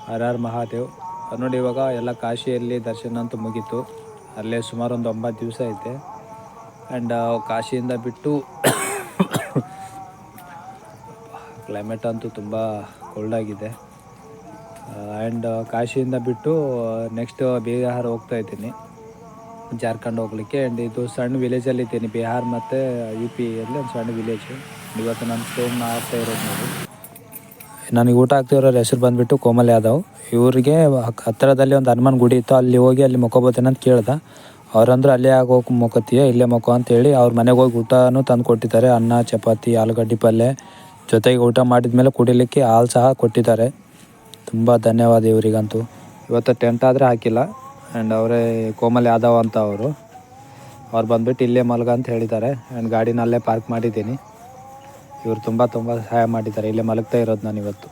ಹರ ಹರ ಮಹಾದೇವ್. ನೋಡಿ ಇವಾಗ ಎಲ್ಲ ಕಾಶಿಯಲ್ಲಿ ದರ್ಶನ ಅಂತೂ ಮುಗೀತು. ಅಲ್ಲೇ ಸುಮಾರು ಒಂದು 9 ದಿವಸ ಐತೆ. ಆ್ಯಂಡ್ ಕಾಶಿಯಿಂದ ಬಿಟ್ಟು ಕ್ಲೈಮೇಟ್ ಅಂತೂ ತುಂಬ ಕೋಲ್ಡಾಗಿದೆ. ಆ್ಯಂಡ್ ಕಾಶಿಯಿಂದ ಬಿಟ್ಟು ನೆಕ್ಸ್ಟ್ ಬಿಹಾರ್ ಹೋಗ್ತಾ ಇದ್ದೀನಿ, ಜಾರ್ಖಂಡ್ ಹೋಗ್ಲಿಕ್ಕೆ. ಆ್ಯಂಡ್ ಇದು ಸಣ್ಣ ವಿಲೇಜಲ್ಲಿದ್ದೀನಿ, ಬಿಹಾರ್ ಮತ್ತು ಯು ಪಿಯಲ್ಲಿ ಒಂದು ಸಣ್ಣ ವಿಲೇಜು. ಇವತ್ತು ನಾನು ಸ್ಟೋವ್ನ ಆಗ್ತಾ ಇರೋದು ನೋಡಿ. ನನಗೆ ಊಟ ಆಗ್ತಿರೋರ ಹೆಸರು ಬಂದುಬಿಟ್ಟು ಕೋಮಲ್ ಯಾದವ್. ಇವರಿಗೆ ಹತ್ತಿರದಲ್ಲಿ ಒಂದು ಹನುಮಾನ್ ಗುಡಿ ಇತ್ತು, ಅಲ್ಲಿ ಹೋಗಿ ಅಲ್ಲಿ ಮಕ್ಕೋಬೋತೇನೆ ಅಂತ ಕೇಳ್ದೆ. ಅವರಂದ್ರೆ ಅಲ್ಲೇ ಹೋಗಿ ಮಕ್ಕೋತೀಯ, ಇಲ್ಲೇ ಮಕ್ಕೋ ಅಂತೇಳಿ ಅವ್ರ ಮನೆಗೆ ಹೋಗಿ ಊಟನೂ ತಂದು ಕೊಟ್ಟಿದ್ದಾರೆ. ಅನ್ನ, ಚಪಾತಿ, ಆಲೂಗಡ್ಡೆ ಪಲ್ಯ ಜೊತೆಗೆ ಊಟ ಮಾಡಿದ ಮೇಲೆ ಕುಡಿಲಿಕ್ಕೆ ಹಾಲು ಸಹ ಕೊಟ್ಟಿದ್ದಾರೆ. ತುಂಬ ಧನ್ಯವಾದ ಇವರಿಗಂತೂ. ಇವತ್ತು ಟೆಂಟ್ ಆದರೆ ಹಾಕಿಲ್ಲ. ಆ್ಯಂಡ್ ಅವರೇ ಕೋಮಲ್ ಯಾದವ್ ಅಂತ ಅವ್ರು ಬಂದುಬಿಟ್ಟು ಇಲ್ಲೇ ಮಲ್ಗ ಅಂತ ಹೇಳಿದ್ದಾರೆ. ಆ್ಯಂಡ್ ಗಾಡಿನ ಅಲ್ಲೇ ಪಾರ್ಕ್ ಮಾಡಿದ್ದೀನಿ. ಇವರು ತುಂಬ ಸಹಾಯ ಮಾಡಿದ್ದಾರೆ. ಇಲ್ಲೇ ಮಲಗ್ತಾ ಇರೋದು ನಾನು ಇವತ್ತು.